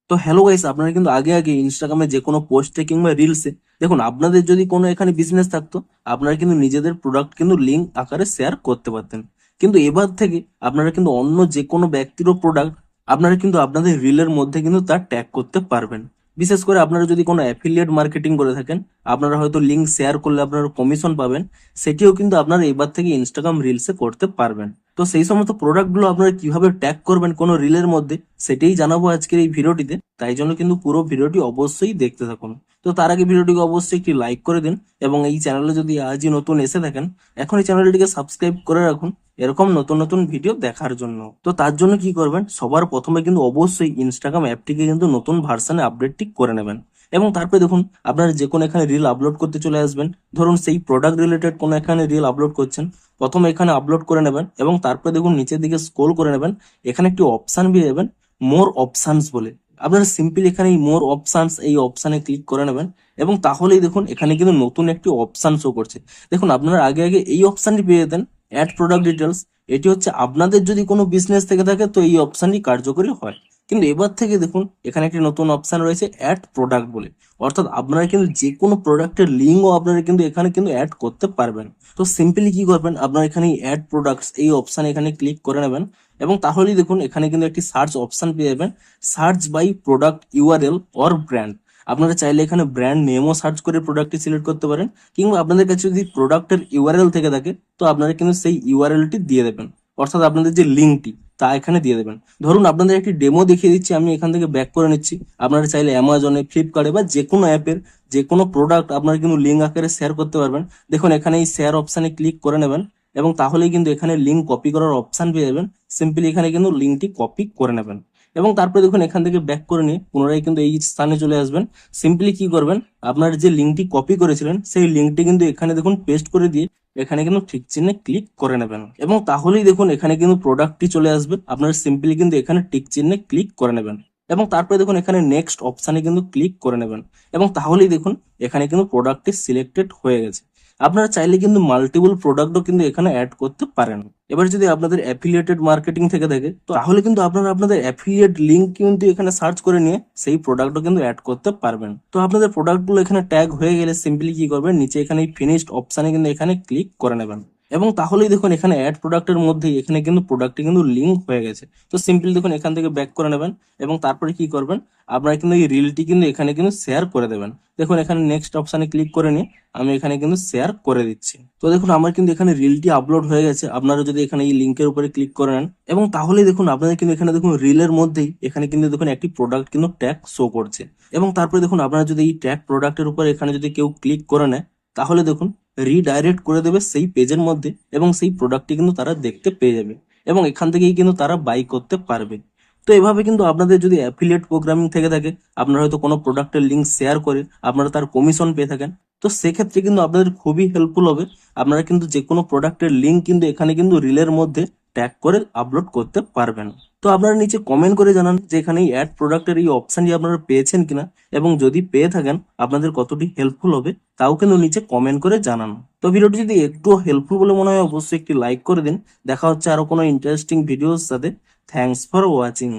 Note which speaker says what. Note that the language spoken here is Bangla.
Speaker 1: তো হ্যালো গাইস, আপনারা কিন্তু আগে আগে ইনস্টাগ্রামে যে কোনো পোস্টে কিংবা রিলসে দেখুন, আপনাদের যদি কোনো এখানে বিজনেস থাকতো, আপনারা কিন্তু নিজেদের প্রোডাক্ট কিন্তু লিঙ্ক আকারে শেয়ার করতে পারতেন। কিন্তু এবার থেকে আপনারা কিন্তু অন্য যে কোনো ব্যক্তিরও প্রোডাক্ট আপনারা কিন্তু আপনাদের রিলের মধ্যে কিন্তু তার ট্যাগ করতে পারবেন। বিশেষ করে আপনারা যদি কোনো অ্যাফিলিয়েট মার্কেটিং করে থাকেন, আপনারা হয়তো লিঙ্ক শেয়ার করলে আপনারা কমিশন পাবেন, সেটিও কিন্তু আপনারা এবার থেকে ইনস্টাগ্রাম রিলসে করতে পারবেন। তো সেই সমস্ত প্রোডাক্টগুলো আপনারা কিভাবে ট্যাগ করবেন কোনো রিলের মধ্যে, সেটাই জানাবো আজকের এই ভিডিওটিতে। তাই জন্য কিন্তু পুরো ভিডিওটি অবশ্যই দেখতে থাকুন। তো তার আগে ভিডিওটিকে অবশ্যই একটি লাইক করে দিন, এবং এই চ্যানেলে যদি আজই নতুন এসে থাকেন, এখন এই চ্যানেলটিকে সাবস্ক্রাইব করে রাখুন এরকম নতুন নতুন ভিডিও দেখার জন্য। তো তার জন্য কি করবেন, সবার প্রথমে কিন্তু অবশ্যই ইনস্টাগ্রাম অ্যাপটিকে কিন্তু নতুন ভার্সনে আপডেটটি করে নেবেন। এবং তারপরে দেখুন, আপনারা যে কোনো এখানে রিল আপলোড করতে চলে আসবেন। ধরুন সেই প্রোডাক্ট রিলেটেড কোনো এখানে রিল আপলোড করছেন, প্রথমে এখানে আপলোড করে নেবেন এবং তারপরে দেখুন নিচের দিকে স্ক্রল করে নেবেন। এখানে একটি অপশন পেয়ে যাবেন, মোর অপশনস বলে। আপনারা সিম্পলি এখানে এই মোর অপশনস এই অপশনে ক্লিক করে নেবেন, এবং তাহলেই দেখুন এখানে কিন্তু নতুন একটি অপশন শো করছে। দেখুন, আপনারা আগে আগে এই অপশনটি পেয়ে যেতেন, অ্যাড প্রোডাক্ট ডিটেলস। এটি হচ্ছে আপনাদের যদি কোনো বিজনেস থেকে থাকে তো এই অপশনটি কার্যকরী হয়। কিন্তু এবার থেকে দেখুন এখানে একটি নতুন অপশন রয়েছে, অ্যাড প্রোডাক্ট বলে। অর্থাৎ আপনারা কিন্তু যে কোনো প্রোডাক্টের লিঙ্কও আপনারা কিন্তু এখানে কিন্তু অ্যাড করতে পারবেন। তো সিম্পলি কি করবেন, আপনারা এখানে অ্যাড প্রোডাক্টস এই অপশন এখানে ক্লিক করে নেবেন, এবং তাহলেই দেখুন এখানে কিন্তু একটি সার্চ অপশন পেয়ে যাবেন, search by product URL or brand. আপনারা চাইলে এখানে ব্র্যান্ড নেমও সার্চ করে প্রোডাক্টটি সিলেক্ট করতে পারেন, কিংবা আপনাদের কাছে যদি প্রোডাক্টের ইউআরএল থেকে থাকে তো আপনারা কিন্তু সেই ইউআরএলটি দিয়ে দেবেন, অর্থাৎ আপনাদের যে লিঙ্কটি তা এখানে দিয়ে দেবেন। ধরুন আপনাদের একটি ডেমো দেখিয়ে দিচ্ছি, আমি এখান থেকে ব্যাক করে নিচ্ছি। আপনারা চাইলে অ্যামাজনে, ফ্লিপকার্টে বা যে কোনো অ্যাপের যে কোনো প্রোডাক্ট আপনারা কিন্তু লিঙ্ক আকারে শেয়ার করতে পারবেন। দেখুন এখানে এই শেয়ার অপশানে ক্লিক করে নেবেন, এবং তাহলেই কিন্তু এখানে লিঙ্ক কপি করার অপশান পেয়ে যাবেন। সিম্পলি এখানে কিন্তু লিঙ্কটি কপি করে নেবেন, এবং তারপরে দেখুন এখান থেকে ব্যাক করে নিয়ে পুনরায় কিন্তু এই স্থানে চলে আসবেন। সিম্পলি কি করবেন, আপনার যে লিঙ্কটি কপি করেছিলেন সেই লিঙ্কটি কিন্তু এখানে দেখুন পেস্ট করে দিয়ে এখানে কিন্তু ঠিক চিহ্নে ক্লিক করে নেবেন, এবং তাহলেই দেখুন এখানে কিন্তু প্রোডাক্টটি চলে আসবে। আপনারা সিম্পলি কিন্তু এখানে টিক চিহ্নে ক্লিক করে নেবেন, এবং তারপরে দেখুন এখানে নেক্সট অপশানে কিন্তু ক্লিক করে নেবেন, এবং তাহলেই দেখুন এখানে কিন্তু প্রোডাক্টটি সিলেক্টেড হয়ে গেছে। আপনারা চাইলে কিন্তু মাল্টিপল প্রোডাক্টও কিন্তু এখানে অ্যাড করতে পারেন। এবার যদি আপনাদের অ্যাফিলিয়েটেড মার্কেটিং থেকে থাকে তো তাহলে কিন্তু আপনারা আপনাদের অ্যাফিলিয়েট লিঙ্ক কিন্তু এখানে সার্চ করে নিয়ে সেই প্রোডাক্টও কিন্তু অ্যাড করতে পারবেন। তো আপনাদের প্রোডাক্টগুলো এখানে ট্যাগ হয়ে গেলে সিম্পলি কি করবেন, নিচে এখানে ফিনিশড অপশানে কিন্তু এখানে ক্লিক করে নেবেন, এবং তাহলেই দেখুন এখানে অ্যাড প্রোডাক্টের মধ্যেই এখানে কিন্তু প্রোডাক্টটি কিন্তু লিঙ্ক হয়ে গেছে। তো সিম্পলি দেখুন এখান থেকে ব্যাক করে নেবেন, এবং তারপরে কি করবেন, আপনারা কিন্তু এই রিলটি কিন্তু এখানে কিন্তু শেয়ার করে দেবেন। দেখুন এখানে নেক্সট অপশানে ক্লিক করে নিয়ে আমি এখানে কিন্তু শেয়ার করে দিচ্ছি। তো দেখুন আমার কিন্তু এখানে রিলটি আপলোড হয়ে গেছে। আপনারা যদি এখানে এই লিঙ্কের উপরে ক্লিক করে নেন, এবং তাহলেই দেখুন আপনাদের কিন্তু এখানে দেখুন রিলের মধ্যেই এখানে কিন্তু দেখুন একটি প্রোডাক্ট কিন্তু ট্যাগ শো করছে। এবং তারপরে দেখুন আপনারা যদি এই ট্যাগ প্রোডাক্টের উপর এখানে যদি কেউ ক্লিক করে নেয়, তাহলে দেখুন রিডাইরেক্ট করে দেবে সেই পেজের মধ্যে, এবং সেই প্রোডাক্টটি কিন্তু তারা দেখতে পেয়ে যাবে, এবং এখান থেকেই কিন্তু তারা বাই করতে পারবে। তো এভাবে কিন্তু আপনাদের যদি অ্যাফিলিয়েট প্রোগ্রামিং থেকে থাকে, আপনারা হয়তো কোনো প্রোডাক্টের লিঙ্ক শেয়ার করে আপনারা তার কমিশন পেয়ে থাকেন, তো সেক্ষেত্রে কিন্তু আপনাদের খুবই হেল্পফুল হবে। আপনারা কিন্তু যে কোনো প্রোডাক্টের লিঙ্ক কিন্তু এখানে কিন্তু রিলের মধ্যে ট্যাগ করে আপলোড করতে পারবেন। তো আপনারা নিচে কমেন্ট করে জানান যে এখানে এই অ্যাড প্রোডাক্টের এই অপশনটি আপনারা পেয়েছেন কিনা, এবং যদি পেয়ে থাকেন আপনাদের কতটি হেল্পফুল হবে তাও কিন্তু নিচে কমেন্ট করে জানান। তো ভিডিওটি যদি একটু হেল্পফুল বলে মনে হয় অবশ্যই একটি লাইক করে দিন। দেখা হচ্ছে আরো কোনো ইন্টারেস্টিং ভিডিওর সাথে। Thanks for watching.